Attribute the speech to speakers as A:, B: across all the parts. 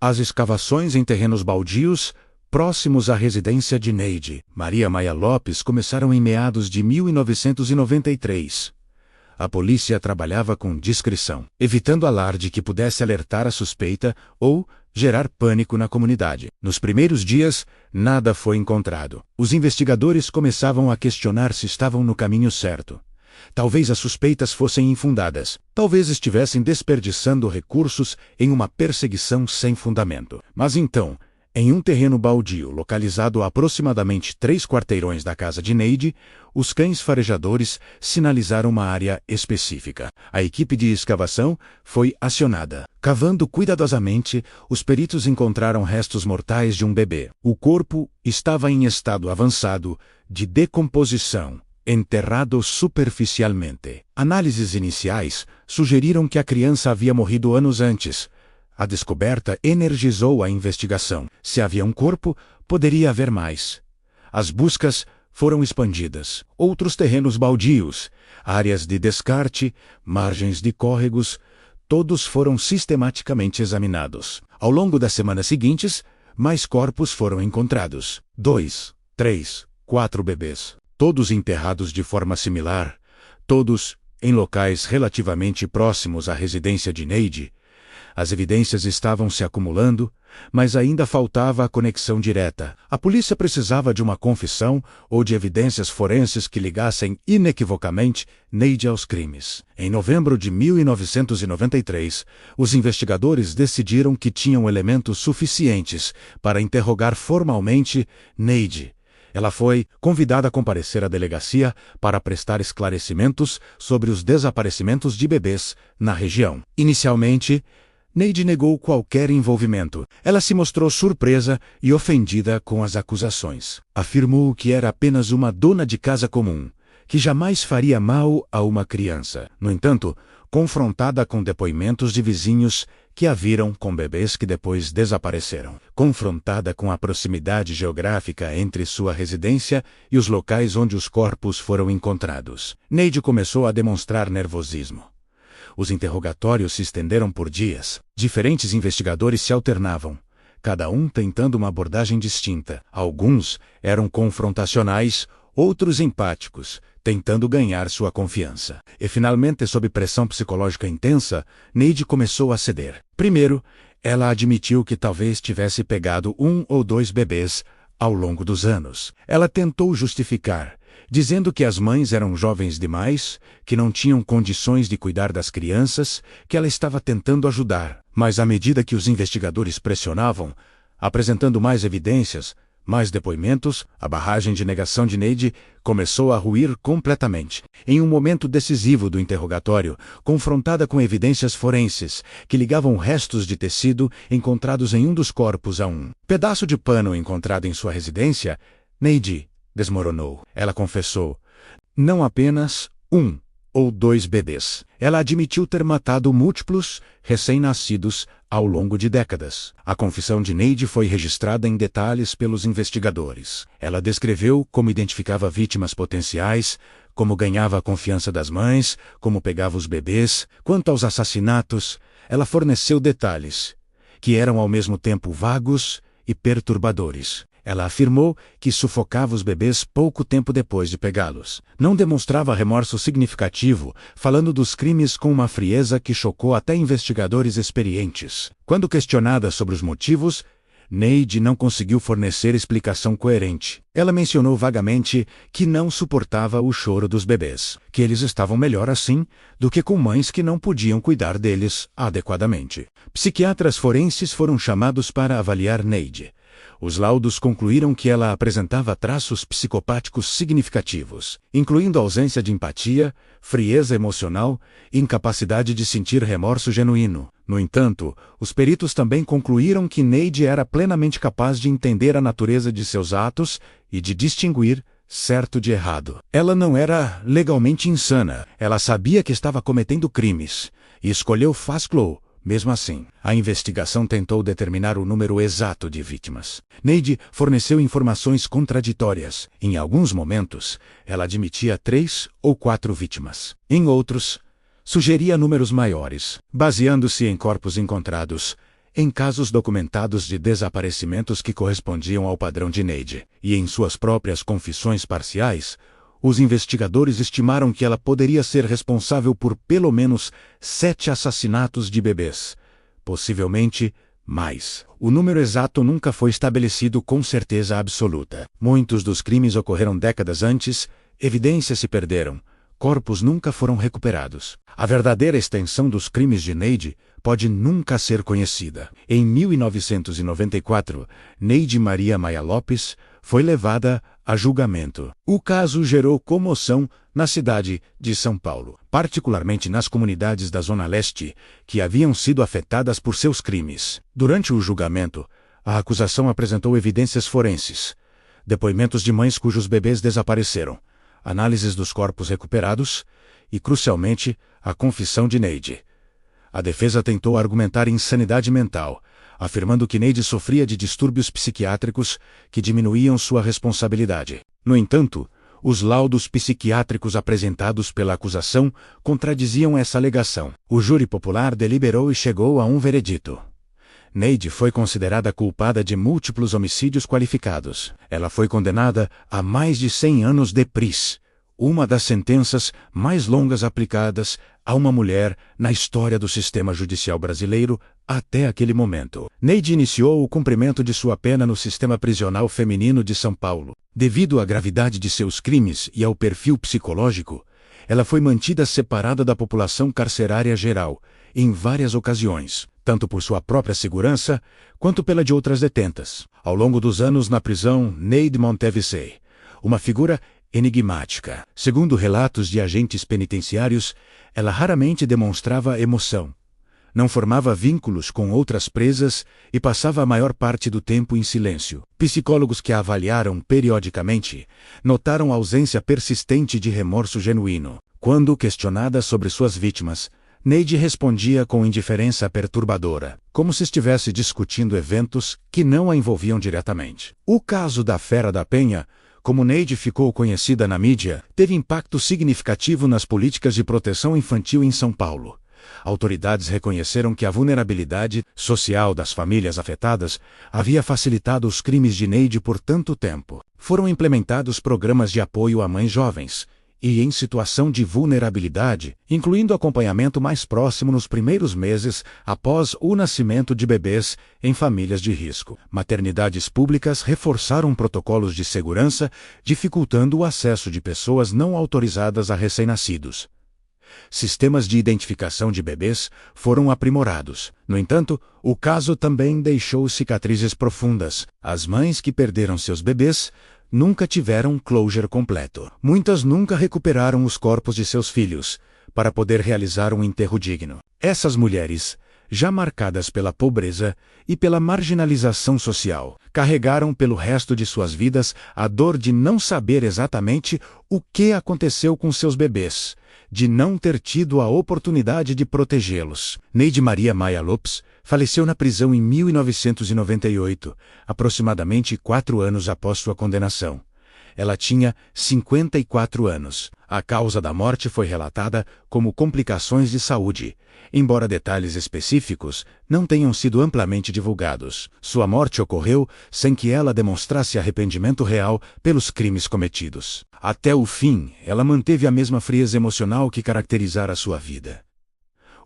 A: As escavações em terrenos baldios próximos à residência de Neide Maria Maia Lopes começaram em meados de 1993. A polícia trabalhava com discrição, evitando alarde que pudesse alertar a suspeita ou gerar pânico na comunidade. Nos primeiros dias, nada foi encontrado. Os investigadores começavam a questionar se estavam no caminho certo. Talvez as suspeitas fossem infundadas. Talvez estivessem desperdiçando recursos em uma perseguição sem fundamento. Mas então, em um terreno baldio localizado a aproximadamente 3 quarteirões da casa de Neide, os cães farejadores sinalizaram uma área específica. A equipe de escavação foi acionada. Cavando cuidadosamente, os peritos encontraram restos mortais de um bebê. O corpo estava em estado avançado de decomposição, enterrado superficialmente. Análises iniciais sugeriram que a criança havia morrido anos antes. A descoberta energizou a investigação. Se havia um corpo, poderia haver mais. As buscas foram expandidas. Outros terrenos baldios, áreas de descarte, margens de córregos, todos foram sistematicamente examinados. Ao longo das semanas seguintes, mais corpos foram encontrados. 2, 3, 4 bebês. Todos enterrados de forma similar, todos em locais relativamente próximos à residência de Neide. As evidências estavam se acumulando, mas ainda faltava a conexão direta. A polícia precisava de uma confissão ou de evidências forenses que ligassem inequivocamente Neide aos crimes. Em novembro de 1993, os investigadores decidiram que tinham elementos suficientes para interrogar formalmente Neide. Ela foi convidada a comparecer à delegacia para prestar esclarecimentos sobre os desaparecimentos de bebês na região. Inicialmente, Neide negou qualquer envolvimento. Ela se mostrou surpresa e ofendida com as acusações. Afirmou que era apenas uma dona de casa comum, que jamais faria mal a uma criança. No entanto, confrontada com depoimentos de vizinhos que a viram com bebês que depois desapareceram. Confrontada com a proximidade geográfica entre sua residência e os locais onde os corpos foram encontrados, Neide começou a demonstrar nervosismo. Os interrogatórios se estenderam por dias. Diferentes investigadores se alternavam, cada um tentando uma abordagem distinta. Alguns eram confrontacionais, outros empáticos, tentando ganhar sua confiança. E finalmente, sob pressão psicológica intensa, Neide começou a ceder. Primeiro, ela admitiu que talvez tivesse pegado 1 ou 2 bebês ao longo dos anos. Ela tentou justificar, dizendo que as mães eram jovens demais, que não tinham condições de cuidar das crianças, que ela estava tentando ajudar. Mas à medida que os investigadores pressionavam, apresentando mais evidências, mais depoimentos, a barragem de negação de Neide começou a ruir completamente. Em um momento decisivo do interrogatório, confrontada com evidências forenses que ligavam restos de tecido encontrados em um dos corpos a um pedaço de pano encontrado em sua residência, Neide desmoronou. Ela confessou não apenas 1 ou 2 bebês. Ela admitiu ter matado múltiplos recém-nascidos ao longo de décadas. A confissão de Neide foi registrada em detalhes pelos investigadores. Ela descreveu como identificava vítimas potenciais, como ganhava a confiança das mães, como pegava os bebês. Quanto aos assassinatos, ela forneceu detalhes que eram ao mesmo tempo vagos e perturbadores. Ela afirmou que sufocava os bebês pouco tempo depois de pegá-los. Não demonstrava remorso significativo, falando dos crimes com uma frieza que chocou até investigadores experientes. Quando questionada sobre os motivos, Neide não conseguiu fornecer explicação coerente. Ela mencionou vagamente que não suportava o choro dos bebês, que eles estavam melhor assim do que com mães que não podiam cuidar deles adequadamente. Psiquiatras forenses foram chamados para avaliar Neide. Os laudos concluíram que ela apresentava traços psicopáticos significativos, incluindo ausência de empatia, frieza emocional e incapacidade de sentir remorso genuíno. No entanto, os peritos também concluíram que Neide era plenamente capaz de entender a natureza de seus atos e de distinguir certo de errado. Ela não era legalmente insana. Ela sabia que estava cometendo crimes e escolheu fazê-lo. Mesmo assim, a investigação tentou determinar o número exato de vítimas. Neide forneceu informações contraditórias. Em alguns momentos, ela admitia 3 ou 4 vítimas. Em outros, sugeria números maiores, baseando-se em corpos encontrados em casos documentados de desaparecimentos que correspondiam ao padrão de Neide, e em suas próprias confissões parciais, os investigadores estimaram que ela poderia ser responsável por pelo menos 7 assassinatos de bebês, possivelmente mais. O número exato nunca foi estabelecido com certeza absoluta. Muitos dos crimes ocorreram décadas antes, evidências se perderam, corpos nunca foram recuperados. A verdadeira extensão dos crimes de Neide pode nunca ser conhecida. Em 1994, Neide Maria Maia Lopes foi levada a julgamento. O caso gerou comoção na cidade de São Paulo, particularmente nas comunidades da Zona Leste, que haviam sido afetadas por seus crimes. Durante o julgamento, a acusação apresentou evidências forenses, depoimentos de mães cujos bebês desapareceram, análises dos corpos recuperados e, crucialmente, a confissão de Neide. A defesa tentou argumentar insanidade mental, afirmando que Neide sofria de distúrbios psiquiátricos que diminuíam sua responsabilidade. No entanto, os laudos psiquiátricos apresentados pela acusação contradiziam essa alegação. O júri popular deliberou e chegou a um veredito. Neide foi considerada culpada de múltiplos homicídios qualificados. Ela foi condenada a mais de 100 anos de pris, uma das sentenças mais longas aplicadas a uma mulher na história do sistema judicial brasileiro até aquele momento. Neide iniciou o cumprimento de sua pena no sistema prisional feminino de São Paulo. Devido à gravidade de seus crimes e ao perfil psicológico, ela foi mantida separada da população carcerária geral, em várias ocasiões, tanto por sua própria segurança, quanto pela de outras detentas. Ao longo dos anos na prisão, Neide manteve-se uma figura enigmática. Segundo relatos de agentes penitenciários, ela raramente demonstrava emoção, não formava vínculos com outras presas e passava a maior parte do tempo em silêncio. Psicólogos que a avaliaram periodicamente notaram a ausência persistente de remorso genuíno. Quando questionada sobre suas vítimas, Neide respondia com indiferença perturbadora, como se estivesse discutindo eventos que não a envolviam diretamente. O caso da Fera da Penha, como Neide ficou conhecida na mídia, teve impacto significativo nas políticas de proteção infantil em São Paulo. Autoridades reconheceram que a vulnerabilidade social das famílias afetadas havia facilitado os crimes de Neide por tanto tempo. Foram implementados programas de apoio a mães jovens e em situação de vulnerabilidade, incluindo acompanhamento mais próximo nos primeiros meses após o nascimento de bebês em famílias de risco. Maternidades públicas reforçaram protocolos de segurança, dificultando o acesso de pessoas não autorizadas a recém-nascidos. Sistemas de identificação de bebês foram aprimorados. No entanto, o caso também deixou cicatrizes profundas. As mães que perderam seus bebês nunca tiveram closure completo. Muitas nunca recuperaram os corpos de seus filhos para poder realizar um enterro digno. Essas mulheres, já marcadas pela pobreza e pela marginalização social, carregaram pelo resto de suas vidas a dor de não saber exatamente o que aconteceu com seus bebês, de não ter tido a oportunidade de protegê-los. Neide Maria Maia Lopes faleceu na prisão em 1998, aproximadamente 4 anos após sua condenação. Ela tinha 54 anos. A causa da morte foi relatada como complicações de saúde, embora detalhes específicos não tenham sido amplamente divulgados. Sua morte ocorreu sem que ela demonstrasse arrependimento real pelos crimes cometidos. Até o fim, ela manteve a mesma frieza emocional que caracterizara sua vida.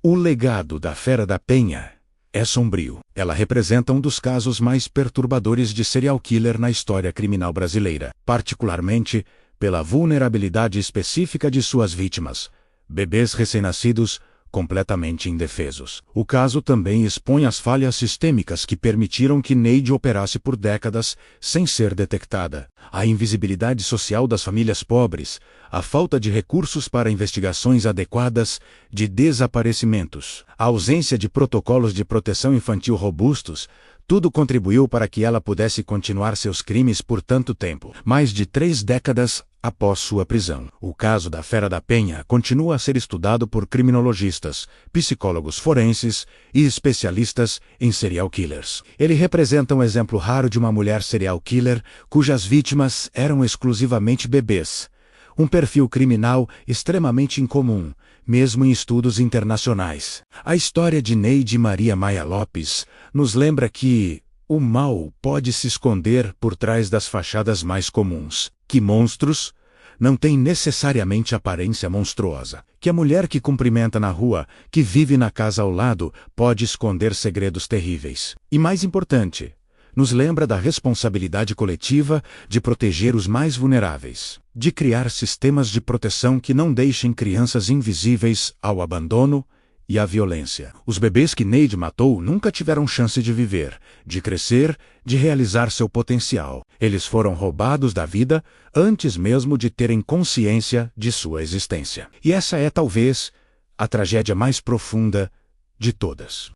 A: O legado da Fera da Penha é sombrio. Ela representa um dos casos mais perturbadores de serial killer na história criminal brasileira, particularmente pela vulnerabilidade específica de suas vítimas, bebês recém-nascidos completamente indefesos. O caso também expõe as falhas sistêmicas que permitiram que Neide operasse por décadas sem ser detectada. A invisibilidade social das famílias pobres, a falta de recursos para investigações adequadas de desaparecimentos, a ausência de protocolos de proteção infantil robustos, tudo contribuiu para que ela pudesse continuar seus crimes por tanto tempo. Mais de 3 décadas após sua prisão. O caso da Fera da Penha continua a ser estudado por criminologistas, psicólogos forenses e especialistas em serial killers. Ele representa um exemplo raro de uma mulher serial killer cujas vítimas eram exclusivamente bebês. Um perfil criminal extremamente incomum, mesmo em estudos internacionais. A história de Neide Maria Maia Lopes nos lembra que o mal pode se esconder por trás das fachadas mais comuns, que monstros não têm necessariamente aparência monstruosa, que a mulher que cumprimenta na rua, que vive na casa ao lado, pode esconder segredos terríveis. E mais importante, nos lembra da responsabilidade coletiva de proteger os mais vulneráveis, de criar sistemas de proteção que não deixem crianças invisíveis ao abandono e à violência. Os bebês que Neide matou nunca tiveram chance de viver, de crescer, de realizar seu potencial. Eles foram roubados da vida antes mesmo de terem consciência de sua existência. E essa é talvez a tragédia mais profunda de todas.